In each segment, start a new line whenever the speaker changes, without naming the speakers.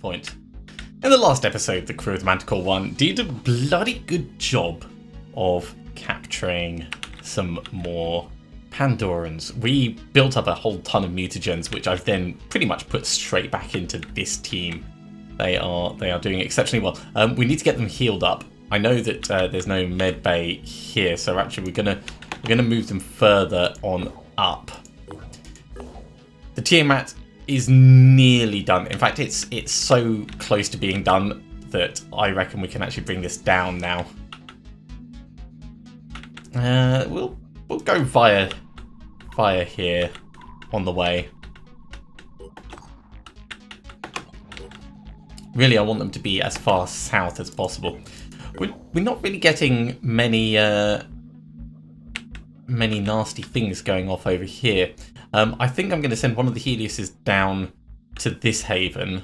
point. In the last episode, the crew of the Manticore 1 did a bloody good job of capturing some more Pandorans. We built up a whole ton of mutagens, which I've then pretty much put straight back into this team. They are doing exceptionally well. We need to get them healed up. I know that there's no med bay here, so actually we're gonna move them further on up. The Tiamat is nearly done. In fact, it's so close to being done that I reckon we can actually bring this down now. We'll go via here on the way. Really, I want them to be as far south as possible. We're not really getting many nasty things going off over here. I think I'm going to send one of the Heliuses down to this haven.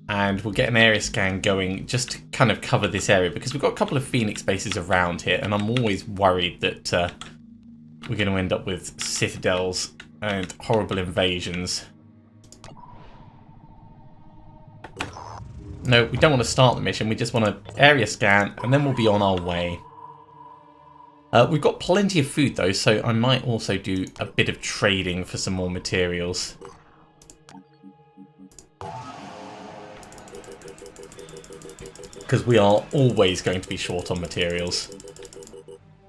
And we'll get an area scan going just to kind of cover this area, because we've got a couple of Phoenix bases around here, and I'm always worried that we're going to end up with citadels and horrible invasions. No, we don't want to start the mission, we just want to area scan, and then we'll be on our way. We've got plenty of food though, so I might also do a bit of trading for some more materials. Because we are always going to be short on materials.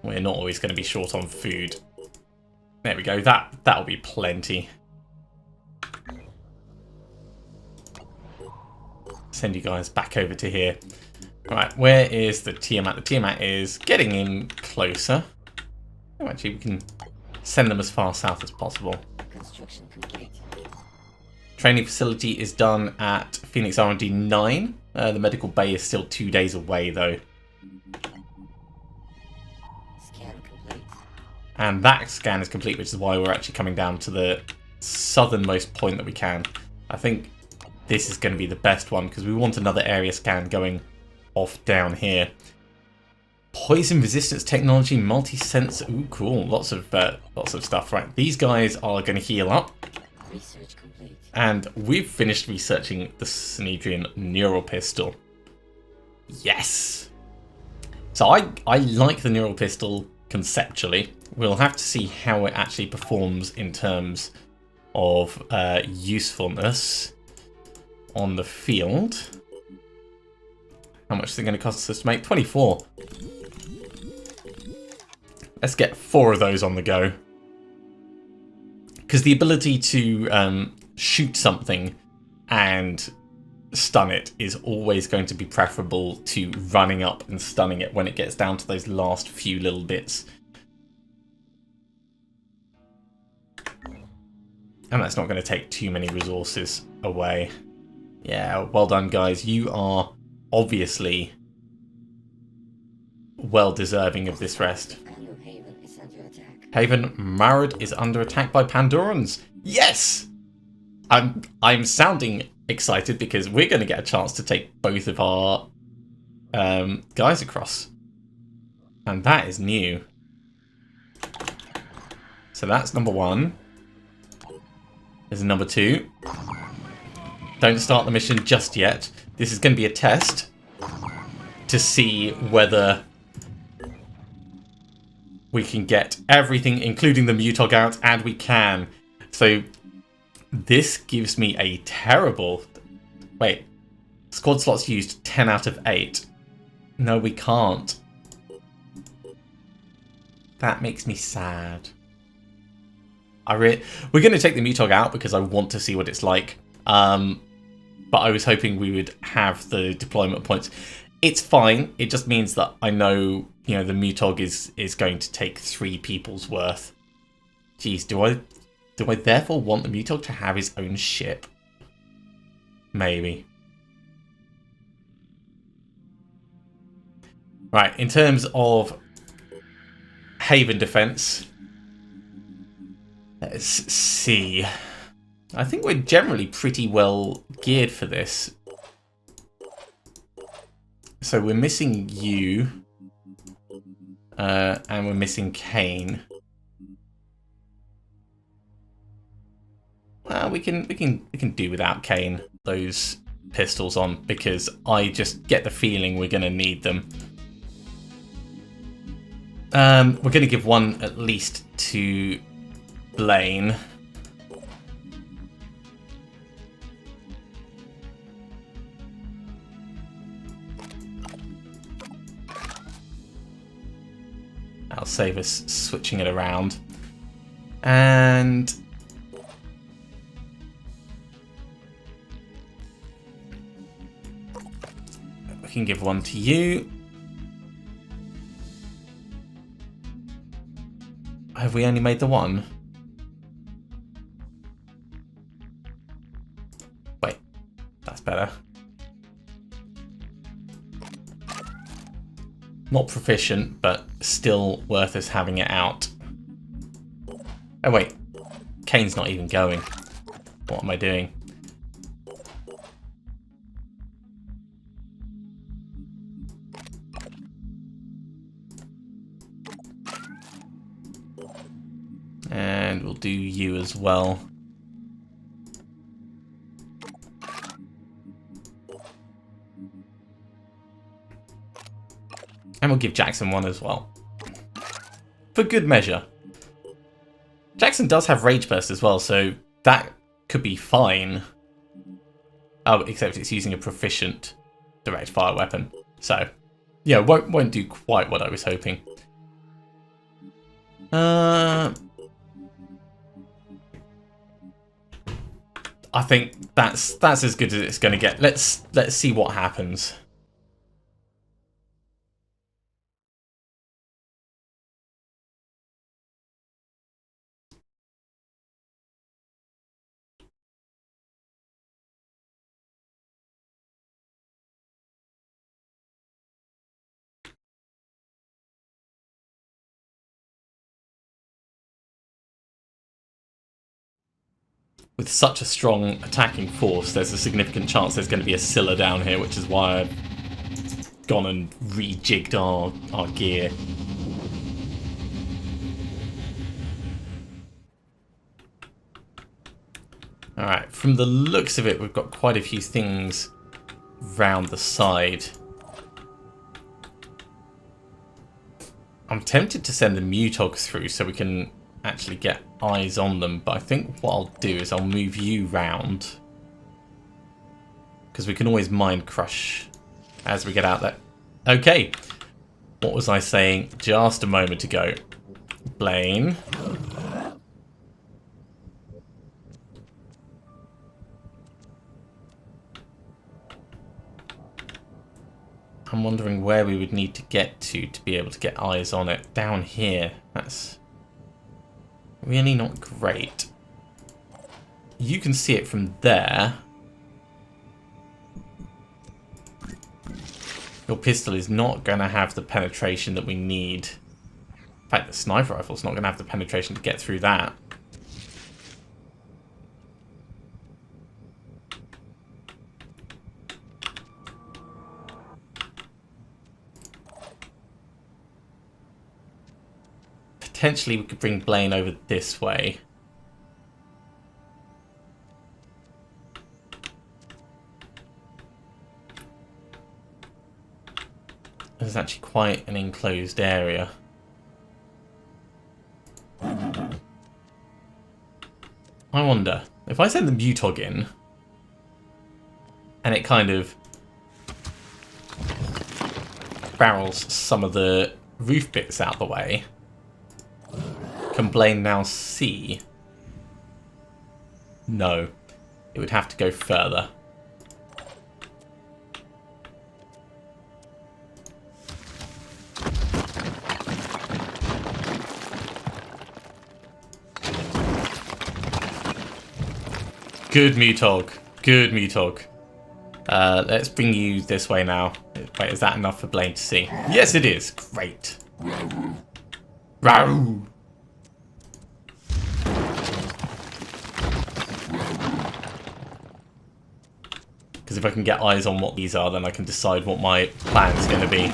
We're not always going to be short on food. There we go, that'll be plenty. Send you guys back over to here. Right, where is the Tiamat? The Tiamat is getting in closer. Oh, actually, we can send them as far south as possible.
Construction complete.
Training facility is done at Phoenix R&D 9. The medical bay is still 2 days away, though.
Scan complete.
And that scan is complete, which is why we're actually coming down to the southernmost point that we can. I think this is going to be the best one, because we want another area scan going off down here. Poison resistance technology, multi-sense. Ooh, cool. Lots of stuff. Right, these guys are going to heal up.
Research complete.
And we've finished researching the Synedrian neural pistol. Yes. So I like the neural pistol conceptually. We'll have to see how it actually performs in terms of usefulness on the field. How much is it going to cost us to make? 24. Let's get 4 of those on the go. Because the ability to shoot something and stun it is always going to be preferable to running up and stunning it when it gets down to those last few little bits. And that's not going to take too many resources away. Yeah, well done, guys. You are obviously well deserving of this rest.
Haven is under attack.
Haven Marad is under attack by Pandorans. Yes! I'm sounding excited because we're going to get a chance to take both of our guys across. And that is new. So that's number 1. There's number 2. Don't start the mission just yet. This is going to be a test to see whether we can get everything, including the MUTOG, out, and we can. So this gives me a terrible... Wait. Squad slots used 10 out of 8. No, we can't. That makes me sad. We're going to take the MUTOG out because I want to see what it's like. But I was hoping we would have the deployment points. It's fine. It just means that I know, the MUTOG is going to take 3 people's worth. Jeez, do I therefore want the MUTOG to have his own ship? Maybe. Right, in terms of Haven defense, let's see. I think we're generally pretty well geared for this. So we're missing you. And we're missing Kane. Well, we can do without Kane those pistols on, because I just get the feeling we're going to need them. We're going to give one at least to Blaine. That'll save us switching it around. And we can give one to you. Have we only made the one? Wait, that's better. Not proficient, but still worth us having it out. Oh wait, Kane's not even going. What am I doing? And we'll do you as well. And we'll give Jackson one as well. For good measure. Jackson does have Rage Burst as well, so that could be fine. Oh, except it's using a proficient direct fire weapon. So, yeah, won't do quite what I was hoping. I think that's as good as it's going to get. Let's see what happens. With such a strong attacking force, there's a significant chance there's going to be a Scylla down here, which is why I've gone and rejigged our gear. Alright, from the looks of it, we've got quite a few things round the side. I'm tempted to send the MUTOG through so we can actually get eyes on them, but I think what I'll do is I'll move you round, because we can always mind crush as we get out there. Okay, what was I saying just a moment ago? Blaine. I'm wondering where we would need to get to be able to get eyes on it. Down here. That's really not great. You can see it from there. Your pistol is not going to have the penetration that we need. In fact, the sniper rifle's not going to have the penetration to get through that. Potentially we could bring Blaine over this way. There's actually quite an enclosed area. I wonder, if I send the MUTOG in, and it kind of barrels some of the roof bits out the way, can Blaine now see? No. It would have to go further. Good MUTOG. Good MUTOG. Let's bring you this way now. Wait, is that enough for Blaine to see? Yes, it is. Great. Rawr. Because if I can get eyes on what these are, then I can decide what my plan's going to be.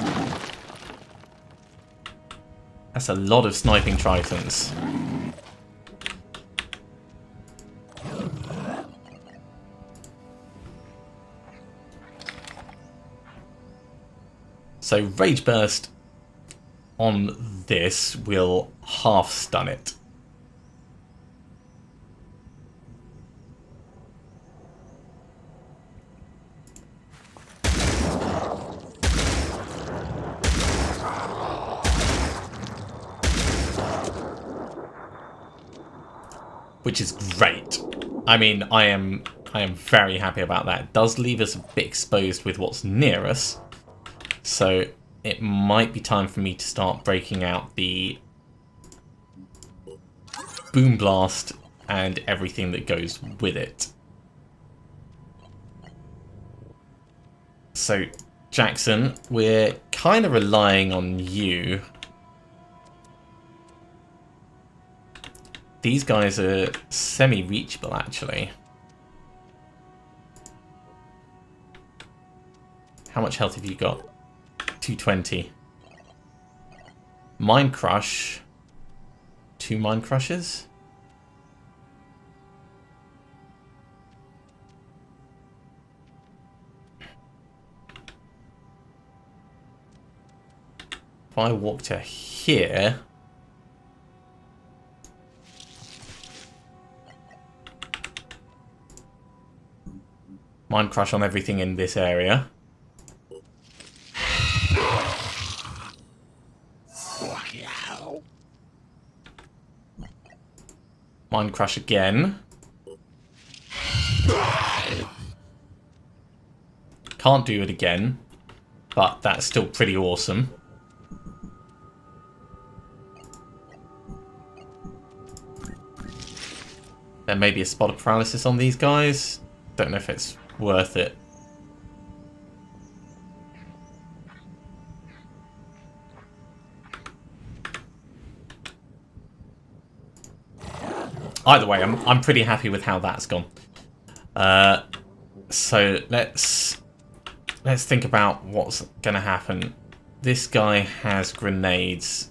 That's a lot of sniping tritons. So Rage Burst on this will half stun it. Which is great. I mean, I am very happy about that. It does leave us a bit exposed with what's near us. So it might be time for me to start breaking out the Boom Blast and everything that goes with it. So, Jackson, we're kind of relying on you. These guys are semi-reachable, actually. How much health have you got? 220. Mind Crush. 2 Mind Crushes. If I walk to here... Mind Crush on everything in this area. Mind Crush again. Can't do it again, but that's still pretty awesome. There may be a spot of paralysis on these guys. Don't know if it's worth it. Either way, I'm pretty happy with how that's gone. So let's think about what's going to happen. This guy has grenades.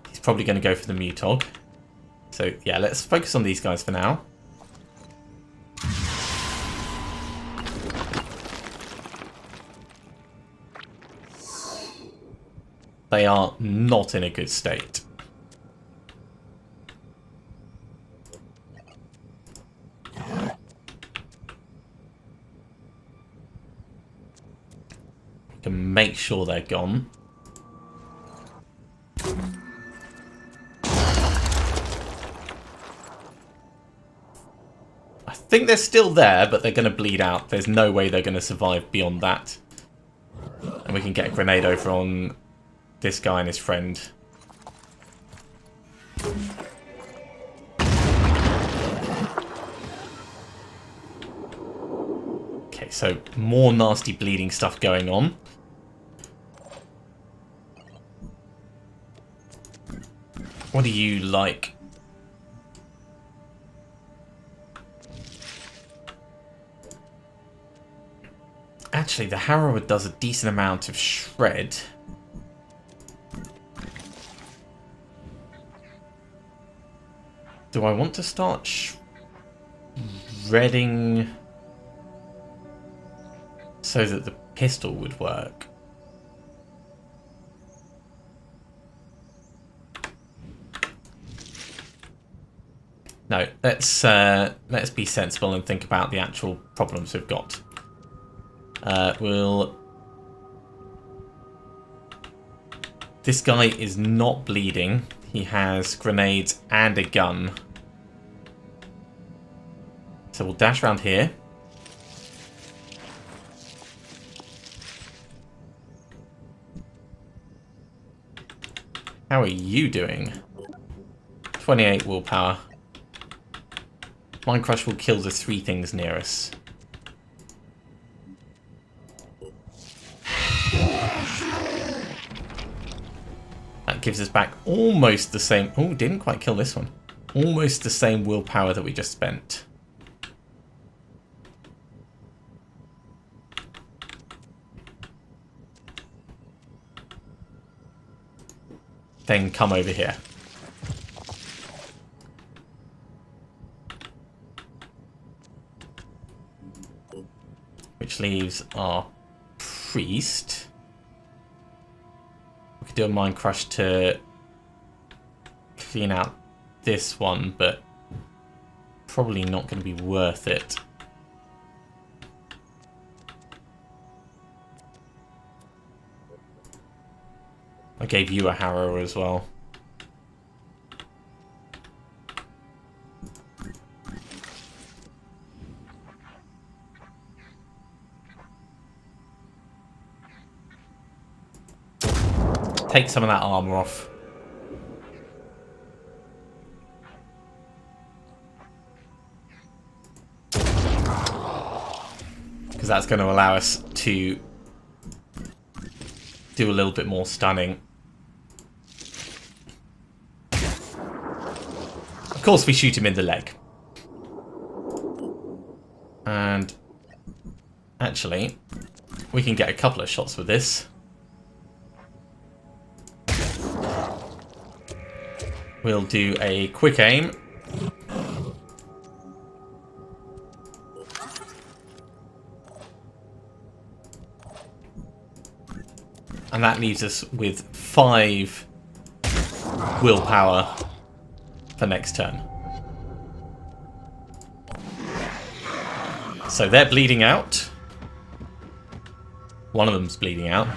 He's probably going to go for the MUTOG. So yeah, let's focus on these guys for now. They are not in a good state. We can make sure they're gone. I think they're still there, but they're going to bleed out. There's no way they're going to survive beyond that. And we can get a grenade over on this guy and his friend. Okay, so more nasty bleeding stuff going on. What do you like? Actually, the Harrower does a decent amount of shred. Do I want to start shredding so that the pistol would work? No, let's be sensible and think about the actual problems we've got. This guy is not bleeding. He has grenades and a gun. So we'll dash around here. How are you doing? 28 willpower. Mind Crush will kill the 3 things near us. That gives us back almost the same... Oh, didn't quite kill this one. Almost the same willpower that we just spent. Then come over here. Which which leaves our priest. We could do a mind crush to clean out this one, but probably not going to be worth it. I gave you a harrow as well. Take some of that armor off. Because that's going to allow us to do a little bit more stunning. Of course, we shoot him in the leg. And actually, we can get a couple of shots with this. We'll do a quick aim. And that leaves us with 5 willpower for next turn. So they're bleeding out. One of them's bleeding out.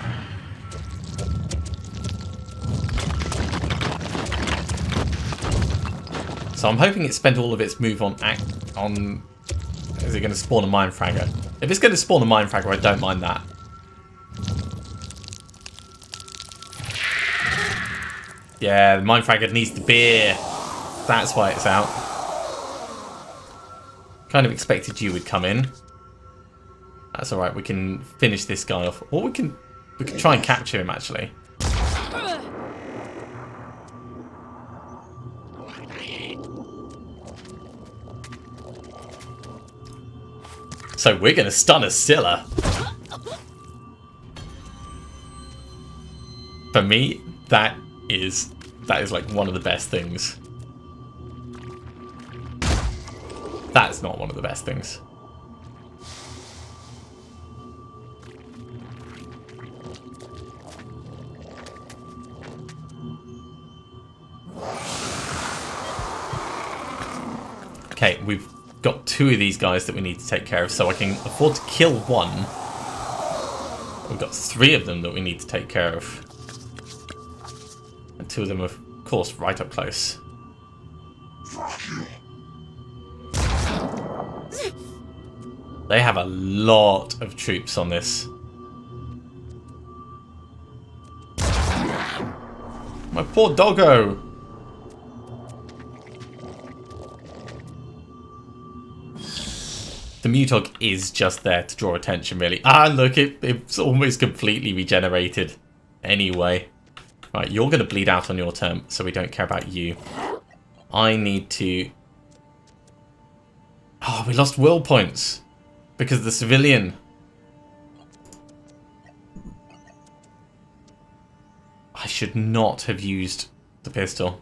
So I'm hoping it spent all of its move on... Is it going to spawn a mindfragger? If it's going to spawn a mindfragger, I don't mind that. Yeah, the mindfragger needs the beer. That's why it's out. Kind of expected you would come in. That's alright, we can finish this guy off. Or we can try and capture him, actually. So we're going to stun a Scylla. For me, that is like one of the best things. That's not one of the best things. Okay, we've got 2 of these guys that we need to take care of, so I can afford to kill one. We've got 3 of them that we need to take care of. And 2 of them are, of course, right up close. They have a lot of troops on this. My poor doggo! The MUTOG is just there to draw attention, really. Ah, look, it's almost completely regenerated. Anyway. Right, you're going to bleed out on your turn, so we don't care about you. I need to... Oh, we lost will points. Because of the civilian. I should not have used the pistol.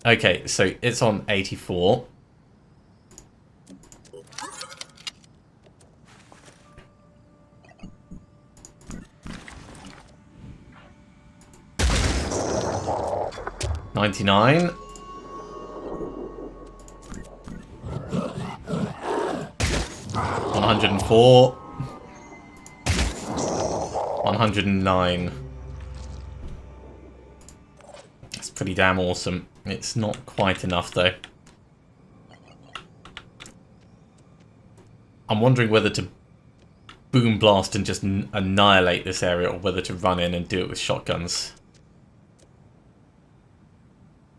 Okay, so it's on 84. $99. $104. $109. That's pretty damn awesome. It's not quite enough though. I'm wondering whether to boom blast and just annihilate this area or whether to run in and do it with shotguns.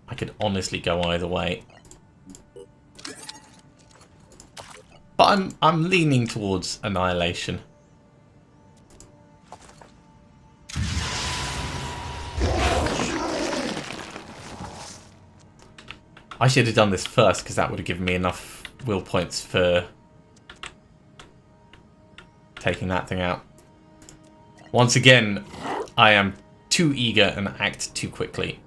I could honestly go either way. But I'm leaning towards annihilation. I should have done this first because that would have given me enough will points for taking that thing out. Once again, I am too eager and act too quickly.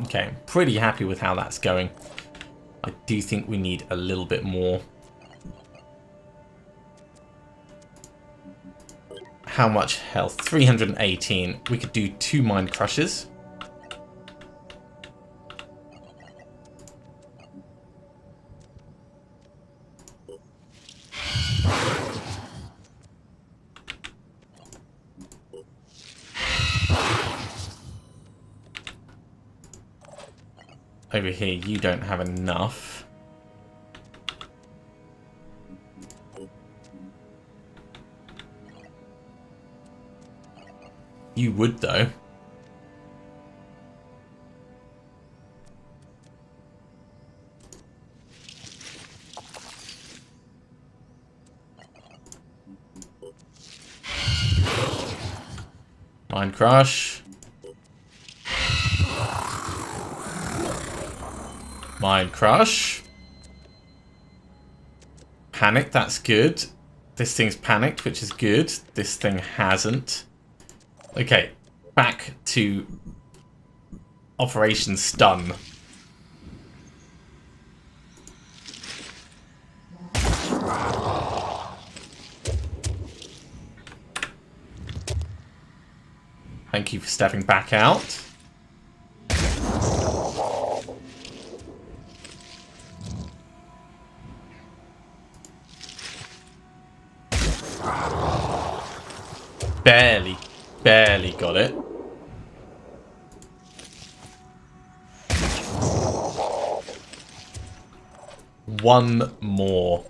Okay, pretty happy with how that's going. I do think we need a little bit more. How much health? 318. We could do 2 mind crushes. Over here, you don't have enough. You would, though. Mind crush. Mind crush. Panic, that's good. This thing's panicked, which is good. This thing hasn't. Okay, back to Operation Stun. Thank you for stepping back out. Barely got it. One more.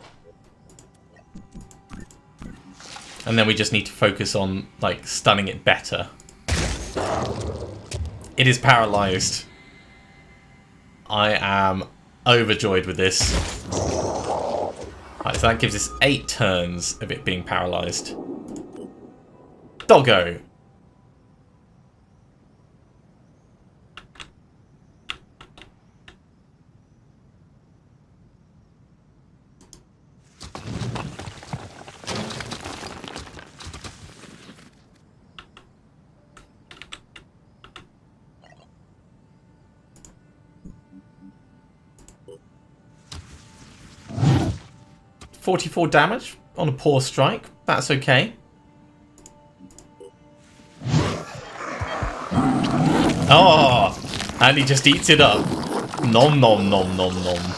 And then we just need to focus on, like, stunning it better. It is paralyzed. I am overjoyed with this. Right, so that gives us 8 turns of it being paralyzed. Doggo. $44 damage on a poor strike. That's okay. Oh, and he just eats it up. Nom nom nom nom nom.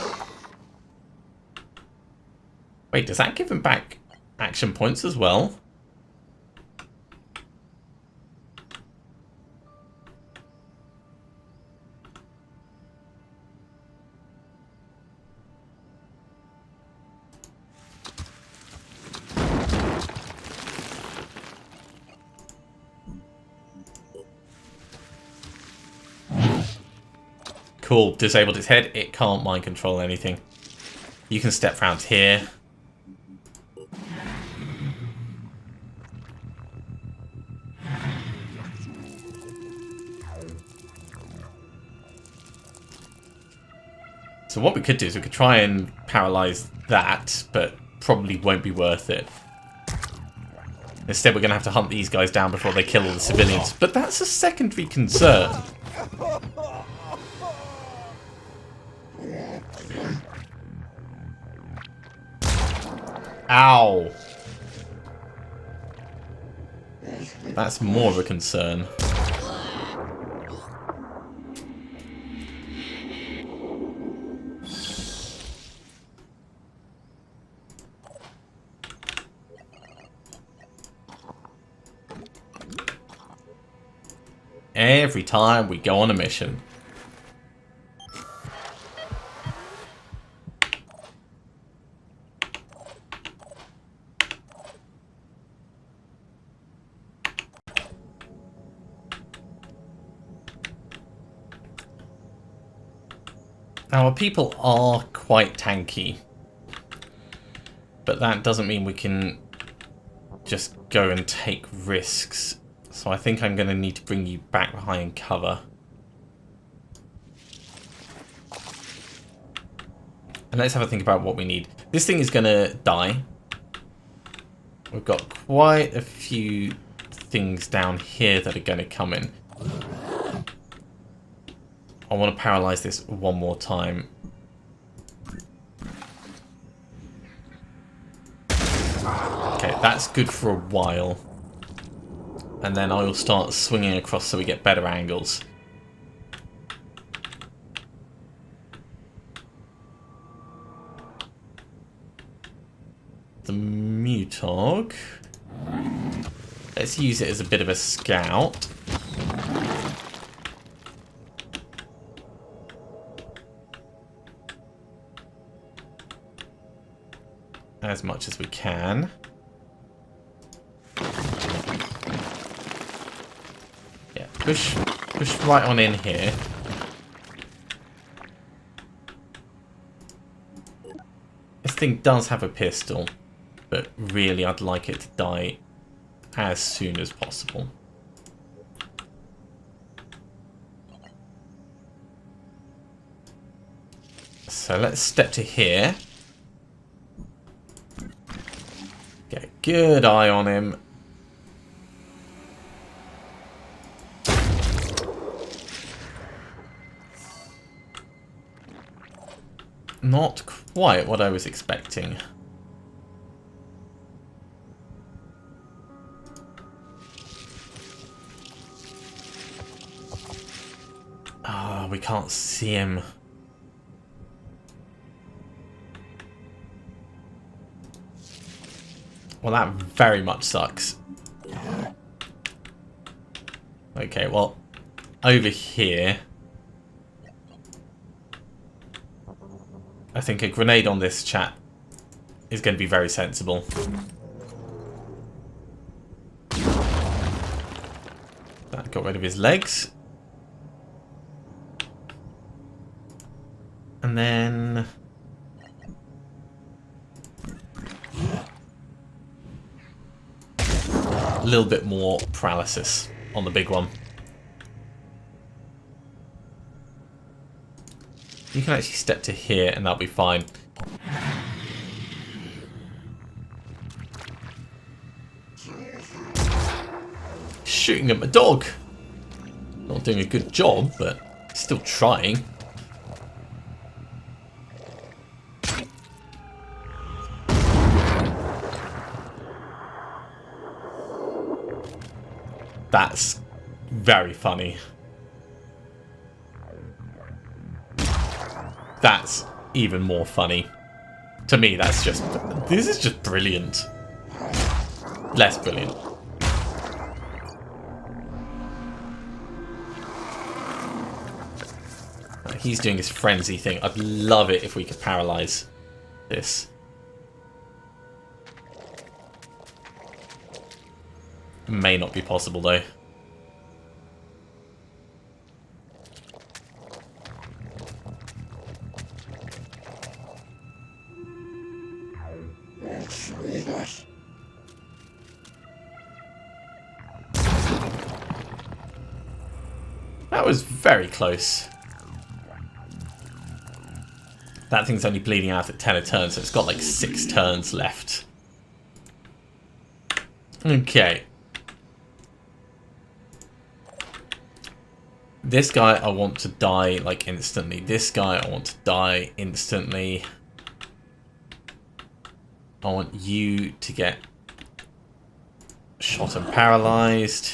Wait, does that give him back action points as well? Cool, disabled its head. It can't mind control anything. You can step round here. So what we could do is we could try and paralyze that, but probably won't be worth it. Instead, we're going to have to hunt these guys down before they kill all the civilians. But that's a secondary concern. Ow. That's more of a concern. Every time we go on a mission. Now, our people are quite tanky, but that doesn't mean we can just go and take risks. So I think I'm going to need to bring you back behind cover. And let's have a think about what we need. This thing is going to die. We've got quite a few things down here that are going to come in. I want to paralyze this one more time. Okay, that's good for a while. And then I will start swinging across so we get better angles. The MUTOG. Let's use it as a bit of a scout. As much as we can. Yeah, push right on in here. This thing does have a pistol, but really I'd like it to die as soon as possible. So let's step to here. Get a good eye on him. Not quite what I was expecting. Ah, we can't see him. Well, that very much sucks. Okay, well, over here, I think a grenade on this chap is going to be very sensible. That got rid of his legs. And then a little bit more paralysis on the big one. You can actually step to here and that'll be fine. Shooting at my dog. Not doing a good job, but still trying. That's very funny. That's even more funny. To me, that's just... This is just brilliant. Less brilliant. He's doing his frenzy thing. I'd love it if we could paralyze this. May not be possible, though. That was very close. That thing's only bleeding out at 10 a turn, so it's got like 6 turns left. Okay. This guy I want to die like instantly. This guy I want to die instantly. I want you to get shot and paralyzed.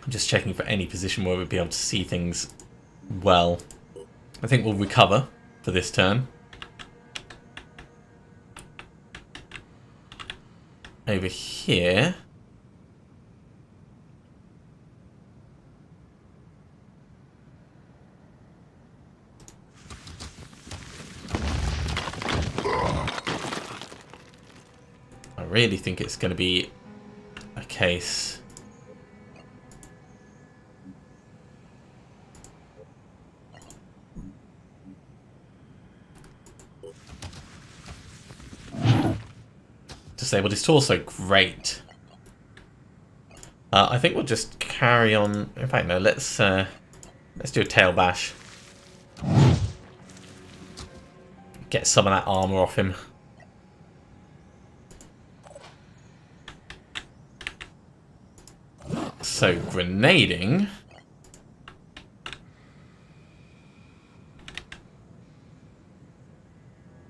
I'm just checking for any position where we'll be able to see things well. I think we'll recover for this turn. Over here. I really think it's going to be a case. Disabled his torso, great. I think we'll just carry on. In fact, no. Let's do a tail bash. Get some of that armor off him. So, grenading.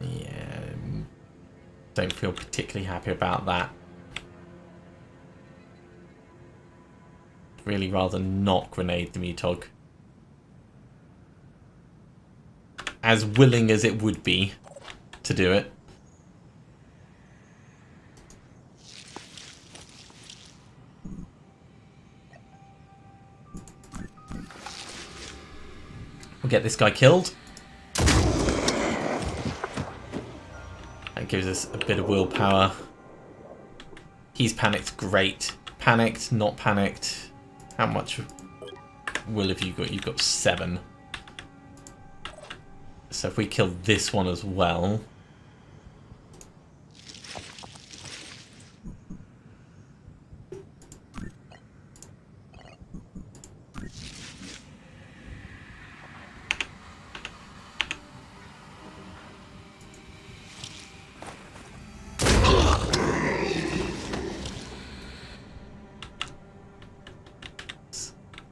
Yeah, don't feel particularly happy about that. Really rather not grenade the MUTOG. As willing as it would be to do it. We'll get this guy killed. That gives us a bit of willpower. He's panicked, great. Panicked, not panicked. How much will have you got? You've got 7. So if we kill this one as well.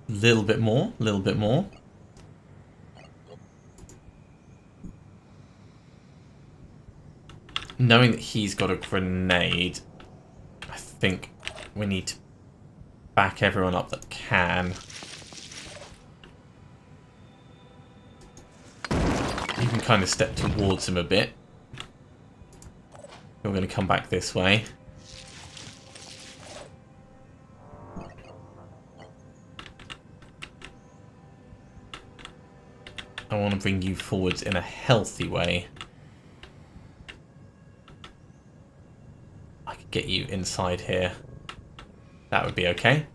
Little bit more, little bit more. Knowing that he's got a grenade, I think we need to back everyone up that can. You can kind of step towards him a bit. We're going to come back this way. I want to bring you forwards in a healthy way. I could get you inside here. That would be okay.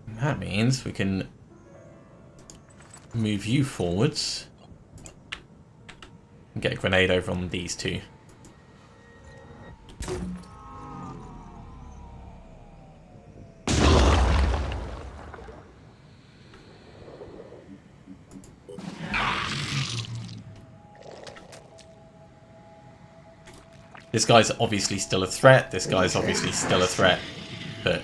And that means we can move you forwards. Get a grenade over on these two. This guy's obviously still a threat. This guy's obviously still a threat. But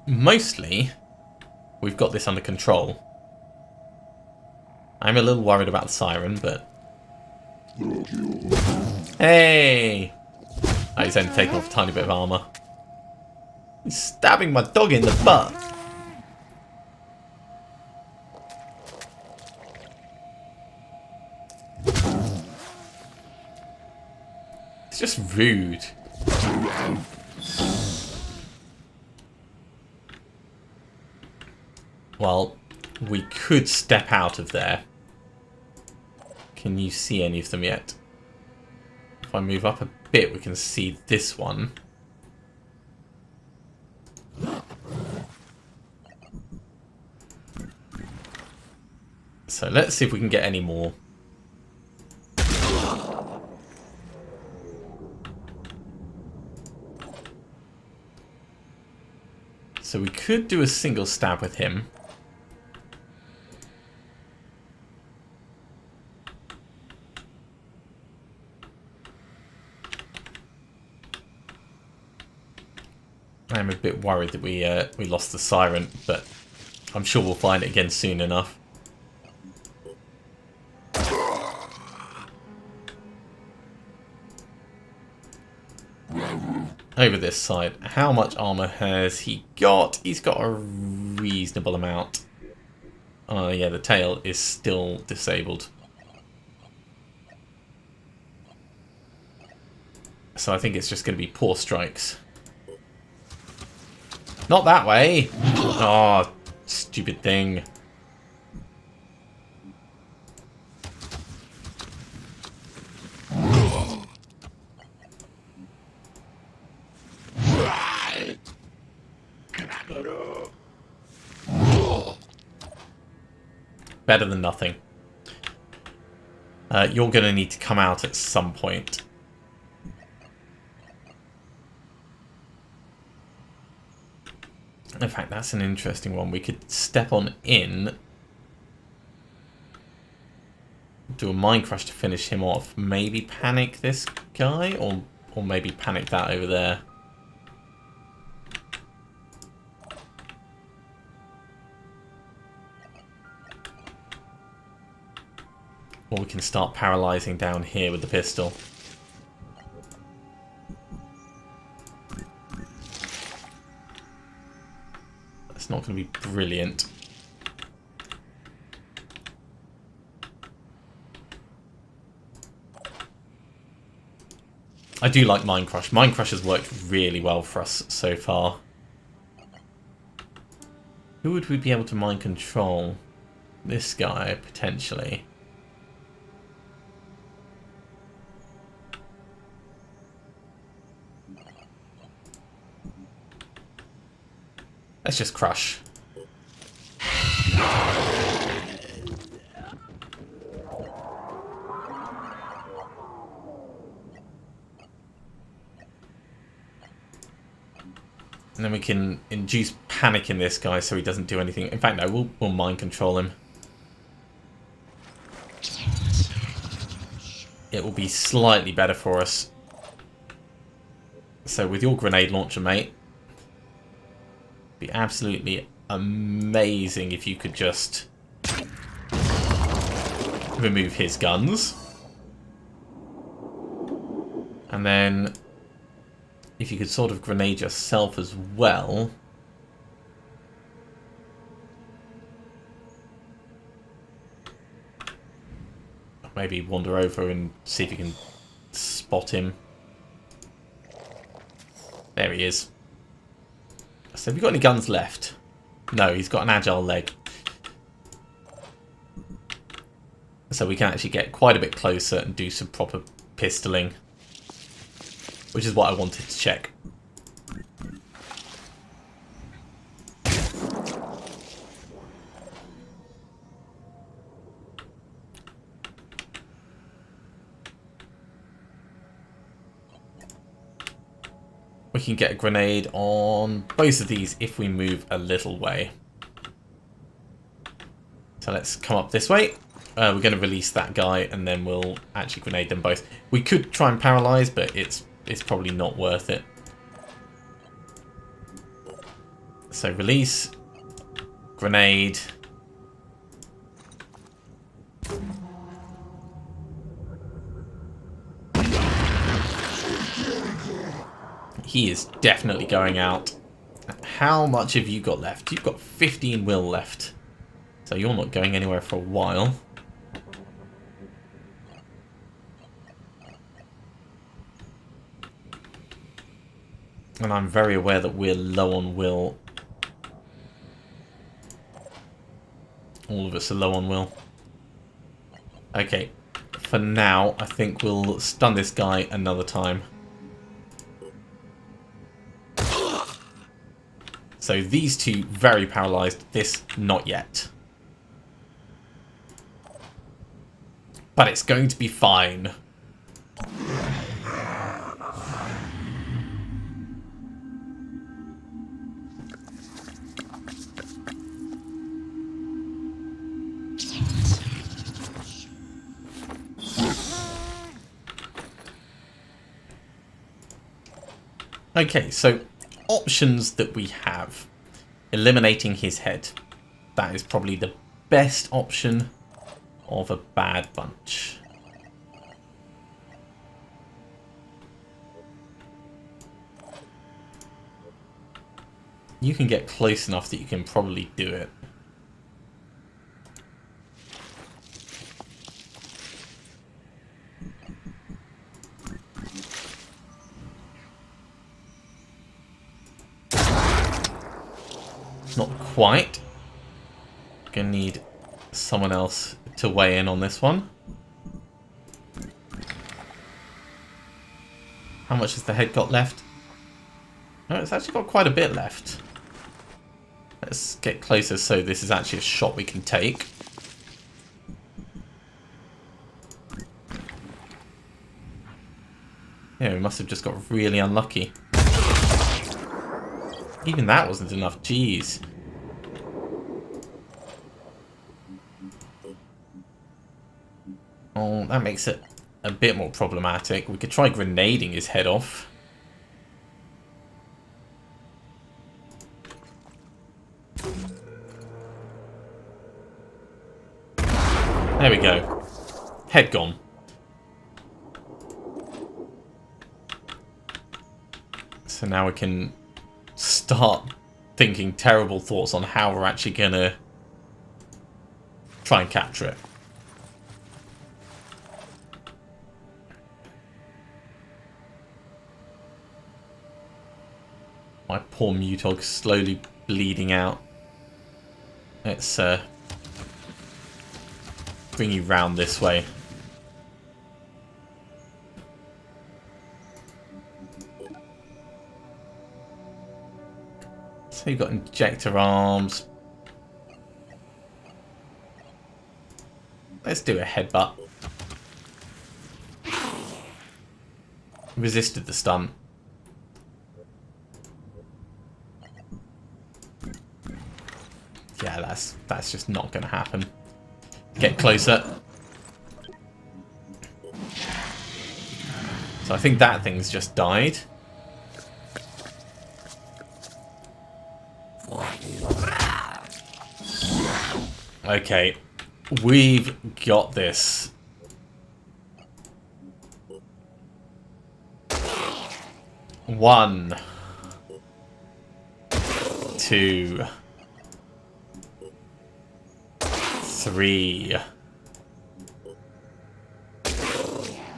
mostly, we've got this under control. I'm a little worried about the siren, but... Hey! Oh, he's only taken off a tiny bit of armor. He's stabbing my dog in the butt. It's just rude. Well, we could step out of there. Can you see any of them yet? If I move up a bit, we can see this one. So let's see if we can get any more. So we could do a single stab with him. I'm a bit worried that we lost the siren, but I'm sure we'll find it again soon enough. Over this side, how much armor has he got? He's got a reasonable amount. Oh yeah, the tail is still disabled. So I think it's just going to be poor strikes. Not that way! Oh, stupid thing. Better than nothing. You're going to need to come out at some point. In fact, that's an interesting one. We could step on in, do a mind crush to finish him off. Maybe panic this guy, or maybe panic that over there. Or we can start paralysing down here with the pistol. That's not going to be brilliant. I do like Mind Crush. Mind Crush has worked really well for us so far. Who would we be able to mind control? This guy, potentially. Let's just crush. And then we can induce panic in this guy so he doesn't do anything. In fact, no, we'll mind control him. It will be slightly better for us. So with your grenade launcher, mate, be absolutely amazing if you could just remove his guns. And then if you could sort of grenade yourself as well. Maybe wander over and see if you can spot him. There he is. So have you got any guns left? No, he's got an agile leg. So we can actually get quite a bit closer and do some proper pistoling. Which is what I wanted to check. We can get a grenade on both of these if we move a little way. So let's come up this way. We're going to release that guy and then we'll actually grenade them both. We could try and paralyze, but it's probably not worth it. So release, grenade. He is definitely going out. How much have you got left? You've got 15 will left. So you're not going anywhere for a while. And I'm very aware that we're low on will. All of us are low on will. Okay. For now, I think we'll stun this guy another time. So these two very paralysed, this not yet. But it's going to be fine. Okay, so options that we have. Eliminating his head. That is probably the best option of a bad bunch. You can get close enough that you can probably do it. Not quite. Gonna need someone else to weigh in on this one. How much has the head got left? No, it's actually got quite a bit left. Let's get closer so this is actually a shot we can take. Yeah, we must have just got really unlucky. Even that wasn't enough. Jeez. Oh, that makes it a bit more problematic. We could try grenading his head off. There we go. Head gone. So now we can start thinking terrible thoughts on how we're actually going to try and capture it. My poor MUTOG slowly bleeding out. Let's bring you round this way. So you've got injector arms. Let's do a headbutt. Resisted the stun. Yeah, that's just not going to happen. Get closer. So I think that thing's just died. Okay, we've got this. One, two, three,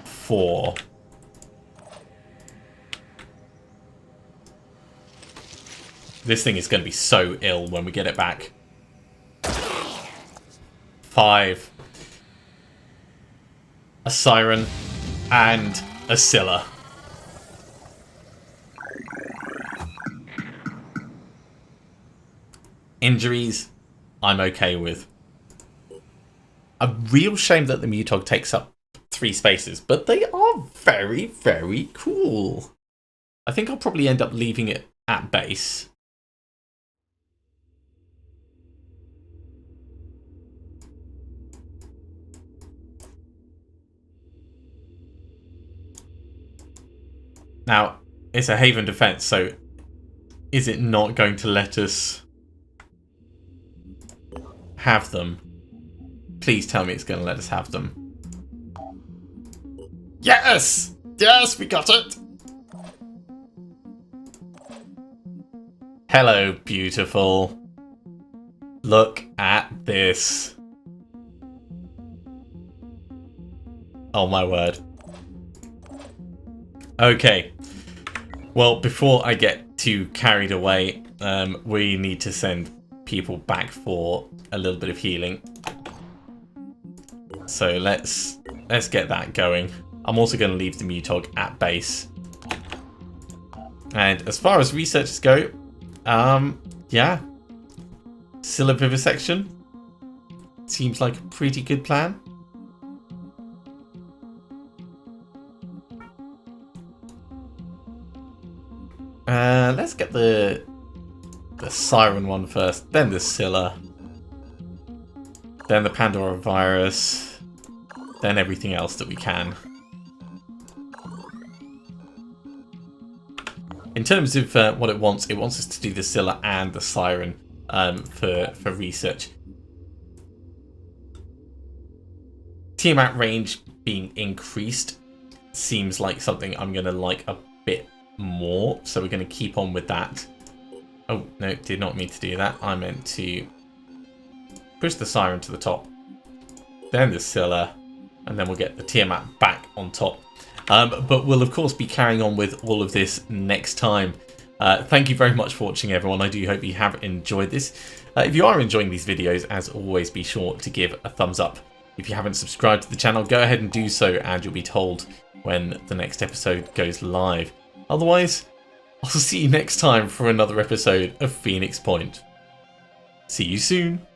four. This thing is going to be so ill when we get it back. 5. A siren and a Scylla. Injuries, I'm okay with. A real shame that the MUTOG takes up 3 spaces, but they are very, very cool. I think I'll probably end up leaving it at base. Now, it's a Haven defense, so is it not going to let us have them? Please tell me it's going to let us have them. Yes! Yes, we got it! Hello, beautiful. Look at this. Oh my word. Okay. Well, before I get too carried away, we need to send people back for a little bit of healing. So let's get that going. I'm also going to leave the MUTOG at base. And as far as researchers go, yeah, Scylla vivisection seems like a pretty good plan. Let's get the Siren one first, then the Scylla, then the Pandora virus, then everything else that we can. In terms of what it wants us to do the Scylla and the Siren for research. Tiamat range being increased seems like something I'm going to like a bit more, so we're going to keep on with that. Oh, no, did not mean to do that. I meant to push the Siren to the top, then the Scylla, and then we'll get the Tiamat back on top. But we'll, of course, be carrying on with all of this next time. Thank you very much for watching, everyone. I do hope you have enjoyed this. If you are enjoying these videos, as always, be sure to give a thumbs up. If you haven't subscribed to the channel, go ahead and do so, and you'll be told when the next episode goes live. Otherwise, I'll see you next time for another episode of Phoenix Point. See you soon.